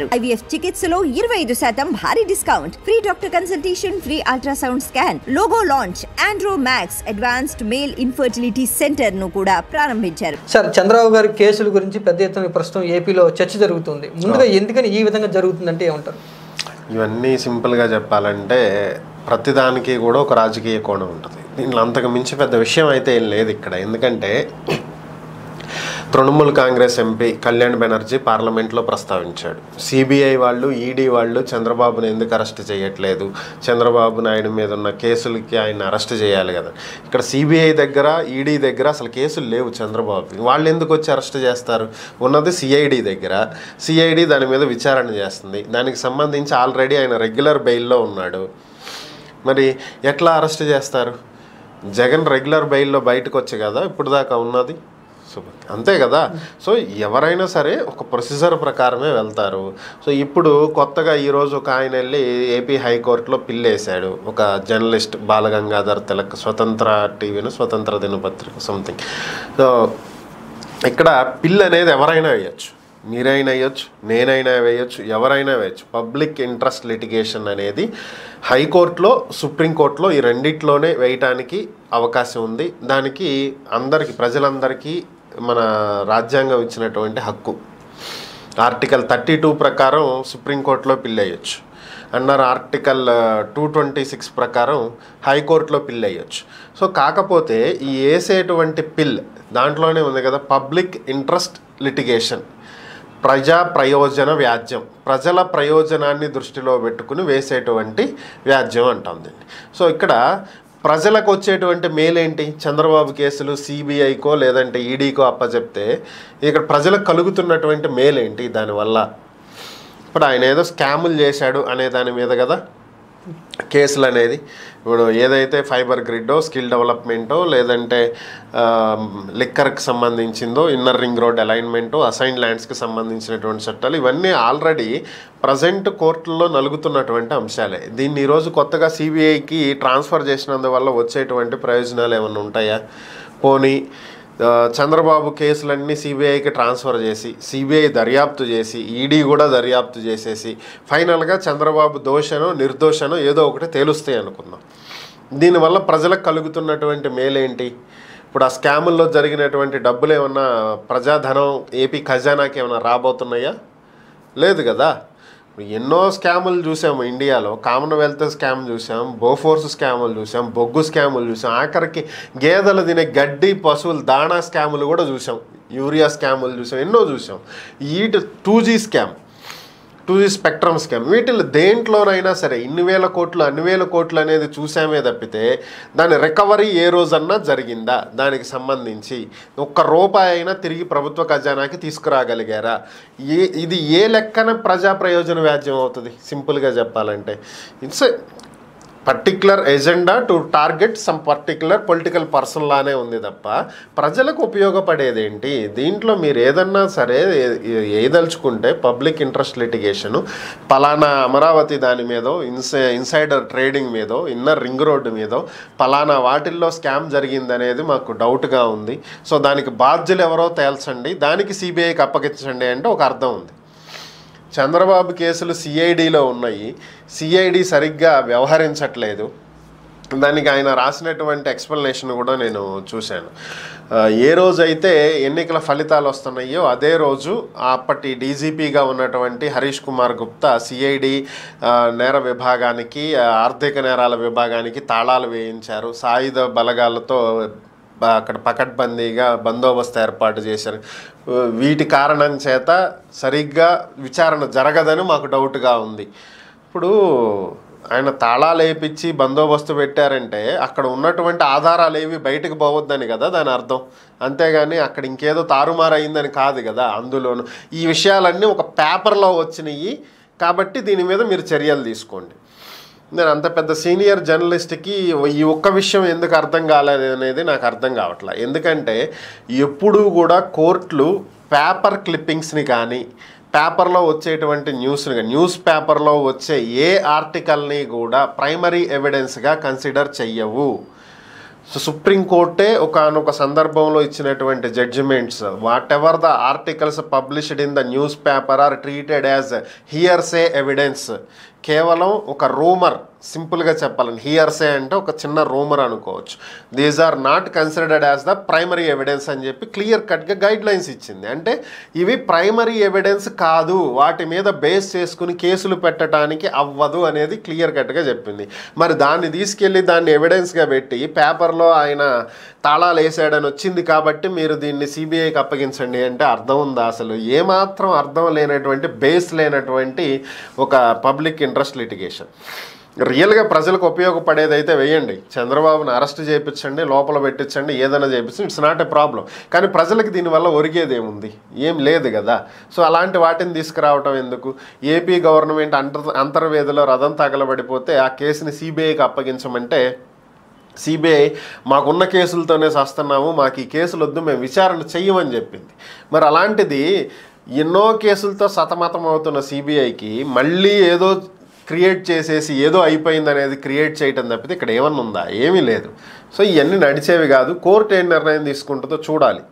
IVF చికిత్సలో 25% భారీ discount, free doctor consultation, free ultrasound scan, logo launch, Andro max advanced male infertility centre ను కూడా ప్రారంభించారు. Sir, Chandrababu గారి కేసుల గురించి పెద్ద ఎత్తున ప్రస్తుతం ఏపీలో చర్చ జరుగుతుంది. ముందుగా ఎందుకని ఈ విధంగా జరుగుతుందంటే ఏమంటారు? ఇవన్నీ సింపుల్గా చెప్పాలంటే ప్రతిదానికి కూడా ఒక రాజకీయ కోణం ఉంటుంది. దీంట్లో అంతకు మించి పెద్ద విషయం అయితే ఏం లేదు ఇక్కడ. ఎందుకంటే తృణమూల్ కాంగ్రెస్ ఎంపీ కళ్యాణ్ బెనర్జీ పార్లమెంట్లో ప్రస్తావించాడు, సిబిఐ వాళ్ళు, ఈడీ వాళ్ళు చంద్రబాబుని ఎందుకు అరెస్ట్ చేయట్లేదు, చంద్రబాబు నాయుడు మీద ఉన్న కేసులకి ఆయన అరెస్ట్ చేయాలి కదా. ఇక్కడ సిబిఐ దగ్గర, ఈడీ దగ్గర అసలు కేసులు లేవు చంద్రబాబుకి. వాళ్ళు ఎందుకు వచ్చి అరెస్ట్ చేస్తారు? ఉన్నది సిఐడి దగ్గర. సిఐడి దాని మీద విచారణ చేస్తుంది. దానికి సంబంధించి ఆల్రెడీ ఆయన రెగ్యులర్ బెయిల్లో ఉన్నాడు. మరి ఎట్లా అరెస్ట్ చేస్తారు? జగన్ రెగ్యులర్ బెయిల్లో బయటకు వచ్చి కదా ఇప్పుడు దాకా ఉన్నది, అంతే కదా. సో ఎవరైనా సరే ఒక ప్రొసీజర్ ప్రకారమే వెళ్తారు. సో ఇప్పుడు కొత్తగా ఈరోజు ఒక ఆయన వెళ్ళి ఏపీ హైకోర్టులో పిల్ వేశాడు, ఒక జర్నలిస్ట్ బాలగంగాధర్ తిలక్, స్వతంత్ర టీవీను, స్వతంత్ర దినపత్రిక సంథింగ్. సో ఇక్కడ పిల్ అనేది ఎవరైనా వేయచ్చు, మీరైనా వేయచ్చు, నేనైనా వేయచ్చు, ఎవరైనా వేయచ్చు. పబ్లిక్ ఇంట్రెస్ట్ లిటిగేషన్ అనేది హైకోర్టులో, సుప్రీంకోర్టులో ఈ రెండిట్లోనే వేయటానికి అవకాశం ఉంది. దానికి అందరికీ, ప్రజలందరికీ మన రాజ్యాంగం ఇచ్చినటువంటి హక్కు. ఆర్టికల్ 32 ప్రకారం సుప్రీంకోర్టులో పిల్ వేయచ్చు. అండర్ ఆర్టికల్ 226 ప్రకారం హైకోర్టులో పిల్ వేయచ్చు. సో కాకపోతే ఈ వేసేటువంటి పిల్ దాంట్లోనే ఉంది కదా, పబ్లిక్ ఇంట్రెస్ట్ లిటిగేషన్, ప్రజా ప్రయోజన వ్యాజ్యం, ప్రజల ప్రయోజనాన్ని దృష్టిలో పెట్టుకుని వేసేటువంటి వ్యాజ్యం అంటుంది. సో ఇక్కడ ప్రజలకు వచ్చేటువంటి మేలేంటి? చంద్రబాబు కేసులు సిబిఐకో లేదంటే ఈడీకో అప్పచెప్తే ఇక్కడ ప్రజలకు కలుగుతున్నటువంటి మేలేంటి దానివల్ల? ఇప్పుడు ఆయన ఏదో స్కాములు చేశాడు అనే దాని మీద కదా కేసులు అనేది. ఇప్పుడు ఏదైతే ఫైబర్ గ్రిడ్డో, స్కిల్ డెవలప్మెంటో, లేదంటే లిక్కర్కి సంబంధించిందో, ఇన్నర్ రింగ్ రోడ్ అలైన్మెంటో, అసైన్ ల్యాండ్స్కి సంబంధించినటువంటి చట్టాలు, ఇవన్నీ ఆల్రెడీ ప్రజెంట్ కోర్టుల్లో నలుగుతున్నటువంటి అంశాలే. దీన్ని ఈరోజు కొత్తగా సిబిఐకి ట్రాన్స్ఫర్ చేసినందువల్ల వచ్చేటువంటి ప్రయోజనాలు ఏమైనా ఉంటాయా? పోనీ చంద్రబాబు కేసులన్నీ సిబిఐకి ట్రాన్స్ఫర్ చేసి, సిబిఐ దర్యాప్తు చేసి, ఈడీ కూడా దర్యాప్తు చేసేసి ఫైనల్గా చంద్రబాబు దోషనో నిర్దోషనో ఏదో ఒకటి తేలుస్తాయి అనుకుందాం. దీనివల్ల ప్రజలకు కలుగుతున్నటువంటి మేలేంటి? ఇప్పుడు ఆ స్కాముల్లో జరిగినటువంటి డబ్బులు ఏమన్నా ప్రజాధనం ఏపీ ఖజానాకి ఏమైనా రాబోతున్నాయా? లేదు కదా. ఎన్నో స్కాములు చూసాము ఇండియాలో. కామన్వెల్త్ స్కామ్ చూసాం, బోఫోర్స్ స్కాములు చూసాం, బొగ్గు స్కాములు చూసాం, ఆఖరికి గేదెలు తినే గడ్డి, పశువులు దాణా స్కాములు కూడా చూసాం, యూరియా స్కాములు చూసాం, ఎన్నో చూసాం. ఈ 2G scam, 2G spectrum scam, వీటిలో దేంట్లోనైనా సరే ఇన్ని వేల కోట్లు, అన్ని వేల కోట్లు అనేది చూసామే తప్పితే దాని రికవరీ ఏ రోజన్నా జరిగిందా? దానికి సంబంధించి ఒక్క రూపాయి అయినా తిరిగి ప్రభుత్వ ఖజానాకి తీసుకురాగలిగారా? ఇది ఏ లెక్కన ప్రజా ప్రయోజన వ్యాజ్యం అవుతుంది? సింపుల్గా చెప్పాలంటే it's particular agenda to target some particular political person లానే ఉంది తప్ప ప్రజలకు ఉపయోగపడేదేంటి? దీంట్లో మీరు ఏదన్నా సరే ఏదలుచుకుంటే పబ్లిక్ ఇంట్రెస్ట్ లిటిగేషను, పలానా అమరావతి దాని మీదో, ఇన్సైడర్ ట్రేడింగ్ మీదో, ఇన్నర్ రింగ్ రోడ్డు మీదో, పలానా వాటిల్లో స్కామ్ జరిగిందనేది మాకు డౌట్గా ఉంది. సో దానికి బాధ్యులు ఎవరో తేల్చండి, దానికి సిబిఐకి అప్పగించండి అంటే ఒక అర్థం ఉంది. చంద్రబాబు కేసులు సిఐడిలో ఉన్నాయి, సిఐడి సరిగ్గా వ్యవహరించట్లేదు. దానికి ఆయన రాసినటువంటి ఎక్స్ప్లెనేషన్ కూడా నేను చూశాను. ఏ రోజైతే ఎన్నికల ఫలితాలు వస్తున్నాయో అదే రోజు అప్పటి డీజీపీగా ఉన్నటువంటి హరీష్ కుమార్ గుప్తా సిఐడి నేర విభాగానికి, ఆర్థిక నేరాల విభాగానికి తాళాలు వేయించారు. సాయుధ బలగాలతో అక్కడ పకడ్బందీగా బందోబస్తు ఏర్పాటు చేశారు. వీటి కారణం చేత సరిగ్గా విచారణ జరగదని మాకు డౌట్గా ఉంది. ఇప్పుడు ఆయన తాళాలు వేయించి బందోబస్తు పెట్టారంటే అక్కడ ఉన్నటువంటి ఆధారాలు ఏవి బయటకు పోవద్దని కదా దాని అర్థం. అంతేగాని అక్కడ ఇంకేదో తారుమారు అయిందని కాదు కదా. అందులోనూ ఈ విషయాలన్నీ ఒక పేపర్లో వచ్చినాయి కాబట్టి దీని మీద మీరు చర్యలు తీసుకోండి. నేను అంత పెద్ద సీనియర్ జర్నలిస్ట్కి ఈ ఒక్క విషయం ఎందుకు అర్థం కాలేదు అనేది నాకు అర్థం కావట్లే. ఎందుకంటే ఎప్పుడూ కూడా కోర్టులు పేపర్ క్లిప్పింగ్స్ని కానీ, పేపర్లో వచ్చేటువంటి న్యూస్ని కానీ, న్యూస్ పేపర్లో వచ్చే ఏ ఆర్టికల్ని కూడా ప్రైమరీ ఎవిడెన్స్గా కన్సిడర్ చెయ్యవు. సో సుప్రీంకోర్టే ఒకనొక సందర్భంలో ఇచ్చినటువంటి judgements, whatever the articles published in the newspaper are treated as hearsay evidence, కేవలం ఒక రూమర్, సింపుల్గా చెప్పాలని హియర్సే అంటే ఒక చిన్న రూమర్ అనుకోవచ్చు, these are not considered as the primary evidence అని చెప్పి క్లియర్ కట్గా గైడ్ లైన్స్ ఇచ్చింది. అంటే ఇవి ప్రైమరీ ఎవిడెన్స్ కాదు, వాటి మీద బేస్ చేసుకుని కేసులు పెట్టడానికి అవ్వదు అనేది క్లియర్ కట్గా చెప్పింది. మరి దాన్ని తీసుకెళ్ళి దాన్ని ఎవిడెన్స్గా పెట్టి పేపర్లో ఆయన తాళాలు వేసాడని వచ్చింది కాబట్టి మీరు దీన్ని సిబిఐకి అప్పగించండి అంటే అర్థం ఉందా? అసలు ఏమాత్రం అర్థం లేనటువంటి, బేస్ లేనటువంటి ఒక పబ్లిక్ ఇంట్రెస్ట్ లిటిగేషన్. రియల్గా ప్రజలకు ఉపయోగపడేదైతే వేయండి, చంద్రబాబుని అరెస్ట్ చేయించండి, లోపల పెట్టించండి, ఏదైనా చేయించండి, ఇట్స్ నాట్ ఎ ప్రాబ్లం. కానీ ప్రజలకు దీనివల్ల ఒరిగేది ఏముంది? ఏం లేదు కదా. సో అలాంటి వాటిని తీసుకురావటం ఎందుకు? ఏపీ గవర్నమెంట్ అంతర్వేదిలో రథం తగలబడిపోతే ఆ కేసుని సిబిఐకి అప్పగించమంటే సిబిఐ మాకున్న కేసులతోనే చేస్తున్నాము, మాకు ఈ కేసులు వద్దు, మేము విచారణ చెయ్యమని చెప్పింది. మరి అలాంటిది ఎన్నో కేసులతో సతమతం అవుతున్న సిబిఐకి మళ్ళీ ఏదో క్రియేట్ చేసేసి ఏదో అయిపోయింది అనేది క్రియేట్ చేయటం తప్పితే ఇక్కడ ఏమన్నా ఉందా? ఏమీ లేదు. సో ఇవన్నీ నడిచేవి కాదు. కోర్టు ఏం నిర్ణయం తీసుకుంటుందో చూడాలి.